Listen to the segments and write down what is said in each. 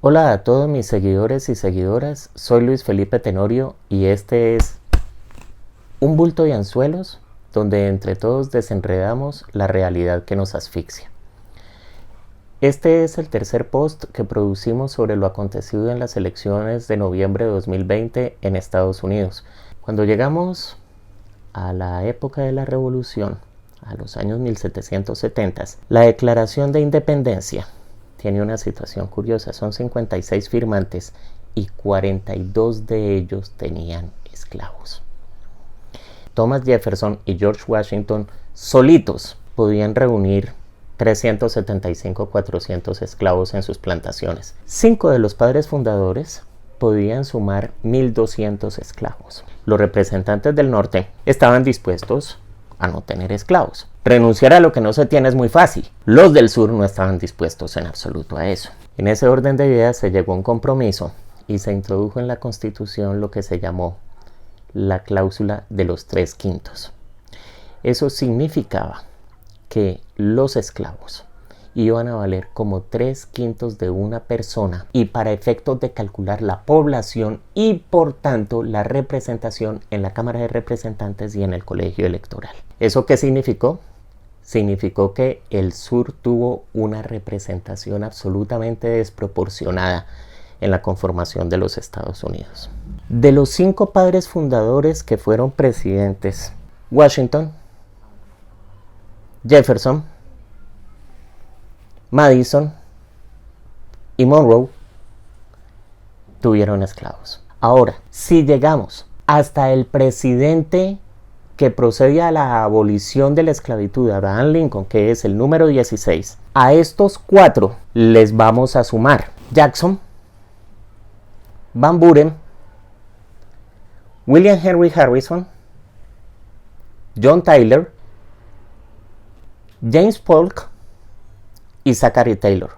Hola a todos mis seguidores y seguidoras, soy Luis Felipe Tenorio y este es un bulto de anzuelos donde entre todos desenredamos la realidad que nos asfixia. Este es el tercer post que producimos sobre lo acontecido en las elecciones de noviembre de 2020 en Estados Unidos. Cuando llegamos a la época de la Revolución, a los años 1770, la Declaración de Independencia tiene una situación curiosa. Son 56 firmantes y 42 de ellos tenían esclavos. Thomas Jefferson y George Washington solitos podían reunir 375 o 400 esclavos en sus plantaciones. 5 de los padres fundadores podían sumar 1,200 esclavos. Los representantes del norte estaban dispuestos a no tener esclavos. Renunciar a lo que no se tiene es muy fácil. Los del sur no estaban dispuestos en absoluto a eso. En ese orden de ideas se llegó a un compromiso y se introdujo en la Constitución lo que se llamó la cláusula de los 3/5. Eso significaba que los esclavos iban a valer como 3/5 de una persona y para efectos de calcular la población y por tanto la representación en la Cámara de Representantes y en el colegio electoral. ¿Eso qué significó? Significó que el sur tuvo una representación absolutamente desproporcionada en la conformación de los Estados Unidos. De los 5 padres fundadores que fueron presidentes, Washington, Jefferson, Madison y Monroe tuvieron esclavos. Ahora, si llegamos hasta el presidente que procede a la abolición de la esclavitud, Abraham Lincoln, que es el número 16, a estos 4 les vamos a sumar Jackson, Van Buren, William Henry Harrison, John Tyler, James Polk y Zachary Taylor.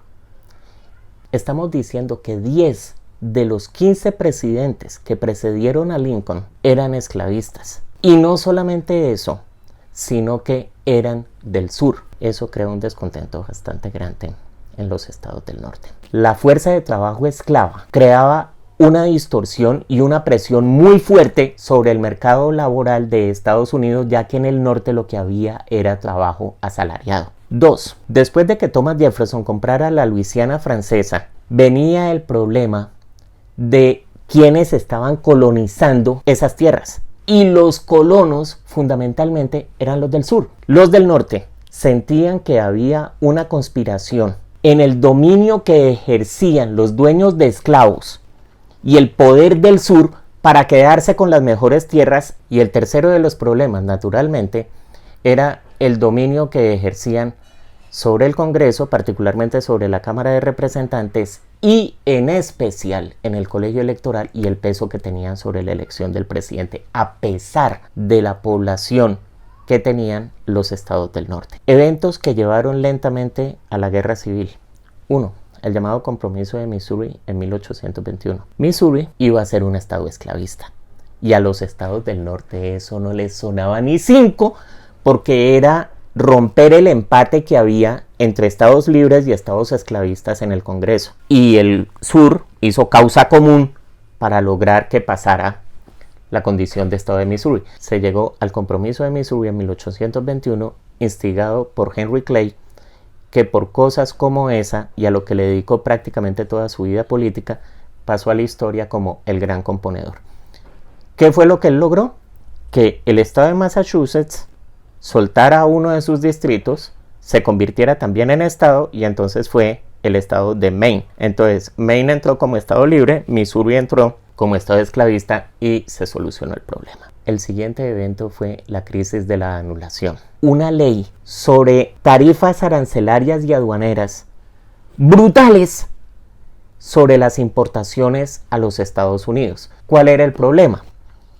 Estamos diciendo que 10 de los 15 presidentes que precedieron a Lincoln eran esclavistas. Y no solamente eso, sino que eran del sur. Eso creó un descontento bastante grande en los estados del norte. La fuerza de trabajo esclava creaba una distorsión y una presión muy fuerte sobre el mercado laboral de Estados Unidos, ya que en el norte lo que había era trabajo asalariado. 2. Después de que Thomas Jefferson comprara la Luisiana francesa, venía el problema de quienes estaban colonizando esas tierras. Y los colonos fundamentalmente eran los del sur. Los del norte sentían que había una conspiración en el dominio que ejercían los dueños de esclavos y el poder del sur para quedarse con las mejores tierras. Y el tercero de los problemas, naturalmente, era el dominio que ejercían sobre el Congreso, particularmente sobre la Cámara de Representantes y en especial en el colegio electoral y el peso que tenían sobre la elección del presidente, a pesar de la población que tenían los estados del norte. Eventos que llevaron lentamente a la guerra civil. 1. El llamado Compromiso de Missouri en 1821. Missouri iba a ser un estado esclavista y a los estados del norte eso no les sonaba ni 5, porque era romper el empate que había entre estados libres y estados esclavistas en el Congreso. Y el sur hizo causa común para lograr que pasara la condición de estado de Missouri. Se llegó al Compromiso de Missouri en 1821, instigado por Henry Clay, que por cosas como esa y a lo que le dedicó prácticamente toda su vida política, pasó a la historia como el gran componedor. ¿Qué fue lo que él logró? Que el estado de Massachusetts soltara uno de sus distritos, se convirtiera también en estado y entonces fue el estado de Maine. Entonces Maine entró como estado libre, Missouri entró como estado esclavista y se solucionó el problema. El siguiente evento fue la crisis de la anulación. Una ley sobre tarifas arancelarias y aduaneras brutales sobre las importaciones a los Estados Unidos. ¿Cuál era el problema?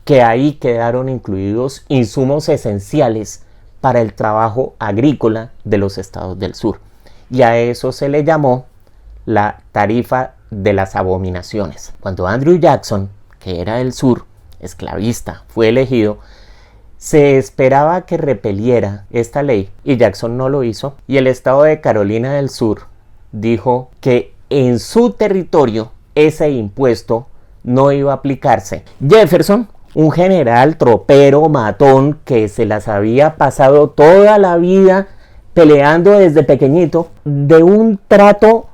Que ahí quedaron incluidos insumos esenciales para el trabajo agrícola de los estados del sur. Y a eso se le llamó la tarifa de las abominaciones. Cuando Andrew Jackson, que era del sur, esclavista, fue elegido, Se esperaba que repeliera esta ley y Jackson no lo hizo, y el estado de Carolina del Sur dijo que en su territorio ese impuesto no iba a aplicarse. Jefferson, un general tropero, matón, que se las había pasado toda la vida peleando desde pequeñito, de un trato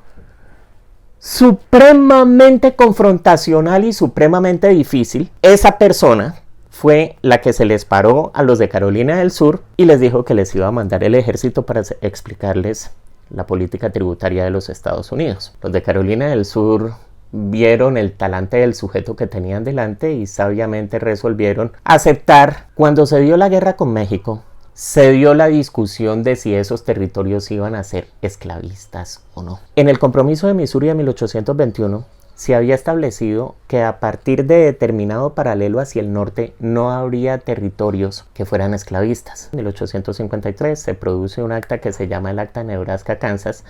supremamente confrontacional y supremamente difícil, esa persona fue la que se les paró a los de Carolina del Sur y les dijo que les iba a mandar el ejército para explicarles la política tributaria de los Estados Unidos. Los de Carolina del Sur vieron el talante del sujeto que tenían delante y sabiamente resolvieron aceptar. Cuando se dio la guerra con México, se dio la discusión de si esos territorios iban a ser esclavistas o no. En el Compromiso de Missouri de 1821 se había establecido que a partir de determinado paralelo hacia el norte no habría territorios que fueran esclavistas. En 1853 se produce un acta que se llama el Acta Nebraska-Kansas,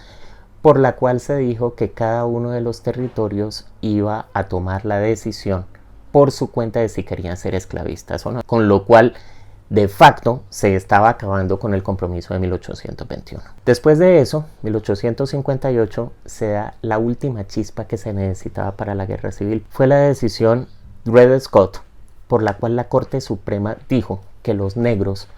por la cual se dijo que cada uno de los territorios iba a tomar la decisión por su cuenta de si querían ser esclavistas o no, con lo cual de facto se estaba acabando con el Compromiso de 1821. Después de eso, 1858, se da la última chispa que se necesitaba para la guerra civil. Fue la decisión Dred Scott, por la cual la Corte Suprema dijo que los negros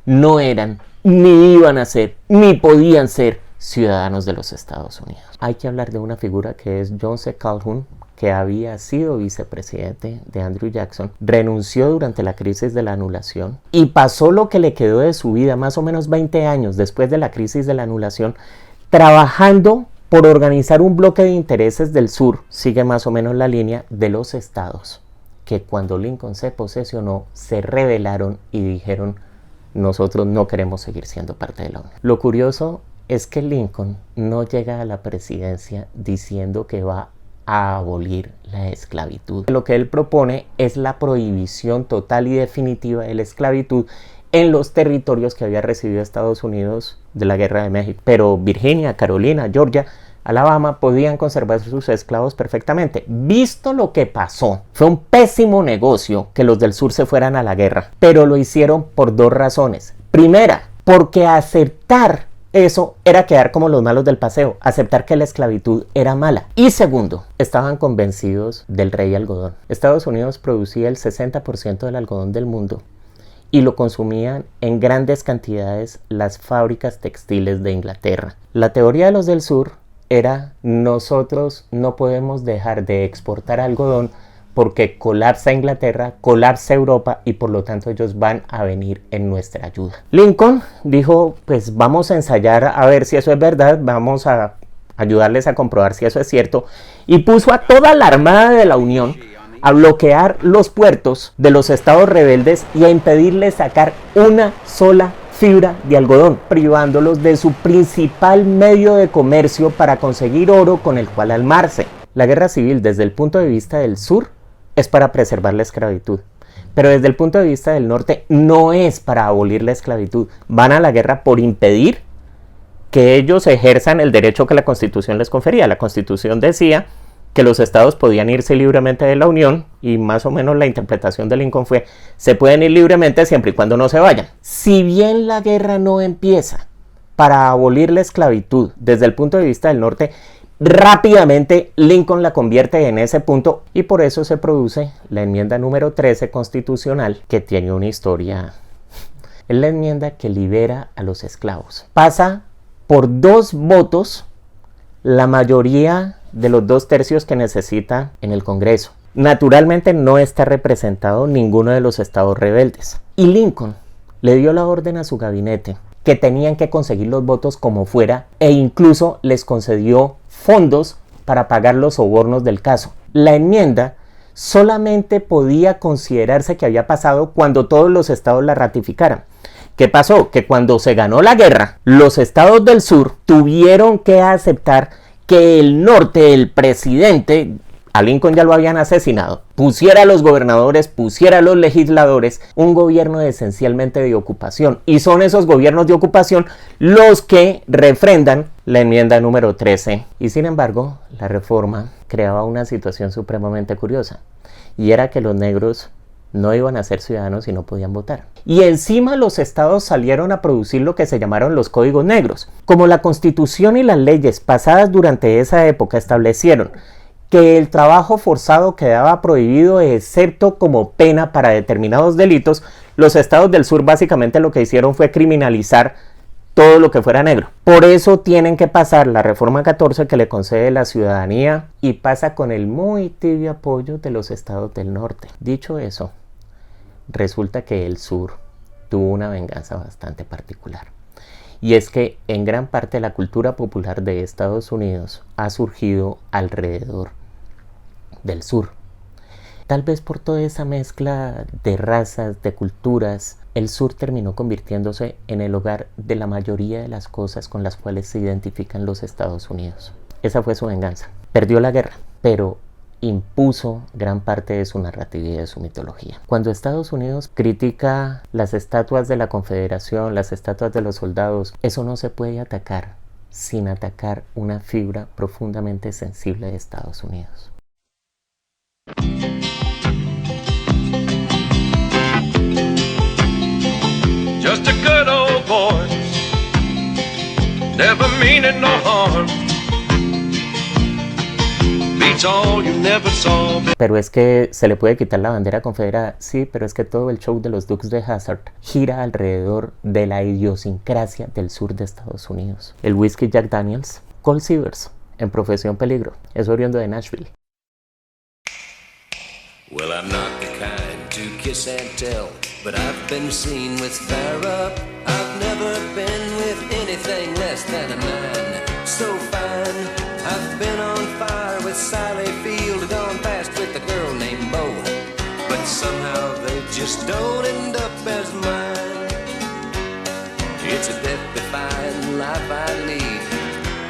no eran, ni iban a ser, ni podían ser ciudadanos de los Estados Unidos. Hay que hablar de una figura que es John C. Calhoun, que había sido vicepresidente de Andrew Jackson, renunció durante la crisis de la anulación y pasó lo que le quedó de su vida, más o menos 20 años después de la crisis de la anulación, trabajando por organizar un bloque de intereses del sur, sigue más o menos la línea de los estados, que cuando Lincoln se posesionó, se rebelaron y dijeron: nosotros no queremos seguir siendo parte de la Unión. Lo curioso es que Lincoln no llega a la presidencia diciendo que va a abolir la esclavitud. Lo que él propone es la prohibición total y definitiva de la esclavitud en los territorios que había recibido Estados Unidos de la Guerra de México. Pero Virginia, Carolina, Georgia, Alabama podían conservar sus esclavos perfectamente. Visto lo que pasó, fue un pésimo negocio que los del sur se fueran a la guerra, pero lo hicieron por dos razones. Primera, porque aceptar eso era quedar como los malos del paseo, aceptar que la esclavitud era mala. Y segundo, estaban convencidos del rey algodón. Estados Unidos producía el 60% del algodón del mundo y lo consumían en grandes cantidades las fábricas textiles de Inglaterra. La teoría de los del sur era: nosotros no podemos dejar de exportar algodón porque colapsa Inglaterra, colapsa Europa y por lo tanto ellos van a venir en nuestra ayuda. Lincoln dijo: pues vamos a ensayar a ver si eso es verdad, vamos a ayudarles a comprobar si eso es cierto, y puso a toda la armada de la Unión a bloquear los puertos de los estados rebeldes y a impedirles sacar una sola fibra de algodón, privándolos de su principal medio de comercio para conseguir oro con el cual armarse. La guerra civil, desde el punto de vista del sur, es para preservar la esclavitud, pero desde el punto de vista del norte no es para abolir la esclavitud. Van a la guerra por impedir que ellos ejerzan el derecho que la Constitución les confería. La Constitución decía que los estados podían irse libremente de la Unión y más o menos la interpretación de Lincoln fue: se pueden ir libremente siempre y cuando no se vayan. Si bien la guerra no empieza para abolir la esclavitud desde el punto de vista del norte, rápidamente Lincoln la convierte en ese punto y por eso se produce la enmienda número 13 constitucional, que tiene una historia. Es la enmienda que libera a los esclavos. Pasa por 2 votos la mayoría de los 2/3 que necesita en el Congreso. Naturalmente no está representado ninguno de los estados rebeldes. Y Lincoln le dio la orden a su gabinete que tenían que conseguir los votos como fuera, e incluso les concedió fondos para pagar los sobornos del caso. La enmienda solamente podía considerarse que había pasado cuando todos los estados la ratificaran. ¿Qué pasó? Que cuando se ganó la guerra, los estados del sur tuvieron que aceptar que el norte, el presidente, a Lincoln ya lo habían asesinado, pusiera a los gobernadores, pusiera a los legisladores, un gobierno esencialmente de ocupación. Y son esos gobiernos de ocupación los que refrendan la enmienda número 13. Y sin embargo, la reforma creaba una situación supremamente curiosa. Y era que los negros no iban a ser ciudadanos y no podían votar. Y encima los estados salieron a producir lo que se llamaron los códigos negros. Como la Constitución y las leyes pasadas durante esa época establecieron que el trabajo forzado quedaba prohibido excepto como pena para determinados delitos, los estados del sur básicamente lo que hicieron fue criminalizar todo lo que fuera negro. Por eso tienen que pasar la reforma 14 que le concede la ciudadanía y pasa con el muy tibio apoyo de los estados del norte. Dicho eso, resulta que el sur tuvo una venganza bastante particular. Y es que en gran parte la cultura popular de Estados Unidos ha surgido alrededor del sur. Tal vez por toda esa mezcla de razas, de culturas, el sur terminó convirtiéndose en el hogar de la mayoría de las cosas con las cuales se identifican los Estados Unidos. Esa fue su venganza. Perdió la guerra, pero impuso gran parte de su narrativa y de su mitología. Cuando Estados Unidos critica las estatuas de la Confederación, las estatuas de los soldados, eso no se puede atacar sin atacar una fibra profundamente sensible de Estados Unidos. Just a good old boy, never meaning no harm. Beats all you never saw. Pero es que se le puede quitar la bandera confederada, sí, pero es que todo el show de los Dukes de Hazzard gira alrededor de la idiosincrasia del sur de Estados Unidos. El whisky Jack Daniels, Colt Sievers, en Profesión Peligro, es oriundo de Nashville. Well, I'm not the kind to kiss and tell, but I've been seen with fire up. I've never been with anything less than a 9. So fine, I've been on fire with Sally Field, gone past with a girl named Bo, but somehow they just don't end up as mine. It's a death-defying life I lead.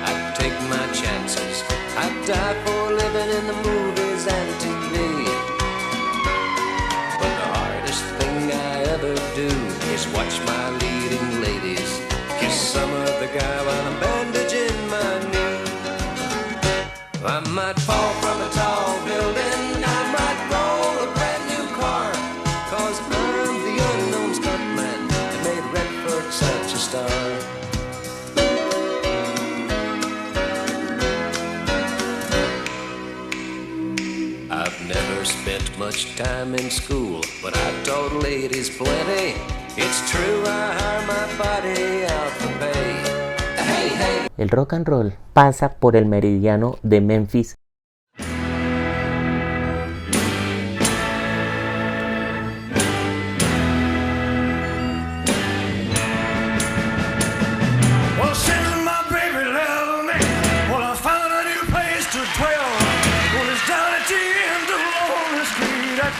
I take my chances. I die for living in the movies and TV. Do is watch my leading ladies kiss some other guy while I'm bandaging my knee. I might fall from a tall building, I might roll a brand new car, 'cause I'm the unknown stuntman that made Redford such a star. I've never spent much time in school, but I've taught ladies plenty. It's true, I hire my body out for pay. Hey, hey. El rock and roll pasa por el meridiano de Memphis. Well, since my baby left me, well, I found a new place to dwell. Well, it's down at the end of Lonely Street at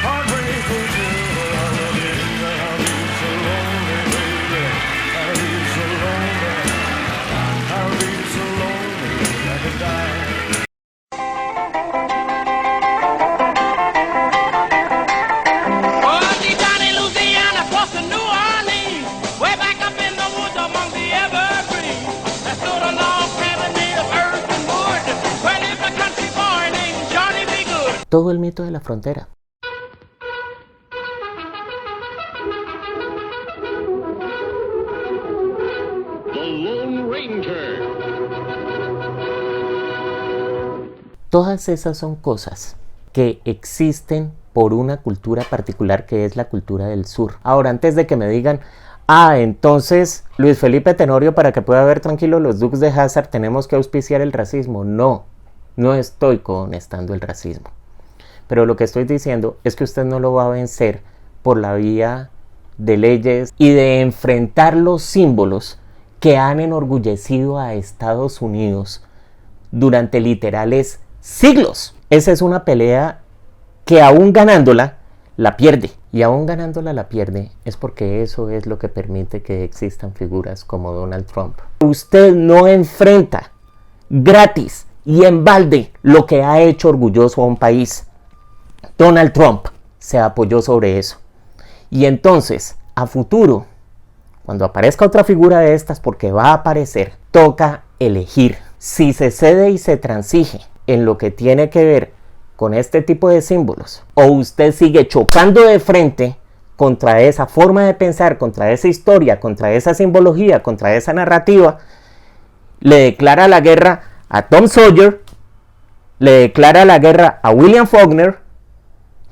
Heartbreak Hotel. I'll be so lonely, baby. I'll be so lonely. I'll be so lonely I could die. Oh, deep down in Louisiana, close to New Orleans, way back up in the woods among the evergreens, there stood a log cabin made of earth and wood, where lived a country boy named Johnny B. Good. Todo el mito de la frontera. The Lone Ranger. Todas esas son cosas que existen por una cultura particular que es la cultura del sur. Ahora, antes de que me digan, entonces Luis Felipe Tenorio, para que pueda ver tranquilo los Dukes de Hazzard, tenemos que auspiciar el racismo. No estoy conestando el racismo. Pero lo que estoy diciendo es que usted no lo va a vencer por la vía de leyes y de enfrentar los símbolos que han enorgullecido a Estados Unidos durante literales siglos. Esa es una pelea que aún ganándola, la pierde. Y aún ganándola la pierde es porque eso es lo que permite que existan figuras como Donald Trump. Usted no enfrenta gratis y en balde lo que ha hecho orgulloso a un país. Donald Trump se apoyó sobre eso. Y entonces, a futuro, cuando aparezca otra figura de estas, porque va a aparecer, toca elegir. Si se cede y se transige en lo que tiene que ver con este tipo de símbolos, o usted sigue chocando de frente contra esa forma de pensar, contra esa historia, contra esa simbología, contra esa narrativa, le declara la guerra a Tom Sawyer, le declara la guerra a William Faulkner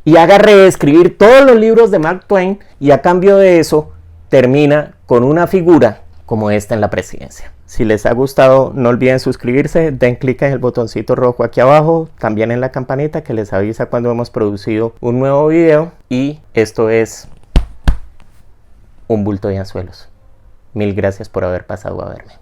y haga reescribir todos los libros de Mark Twain, y a cambio de eso termina con una figura como esta en la presidencia. Si les ha gustado, no olviden suscribirse, den clic en el botoncito rojo aquí abajo, también en la campanita que les avisa cuando hemos producido un nuevo video. Y esto es Un Bulto de Anzuelos. Mil gracias por haber pasado a verme.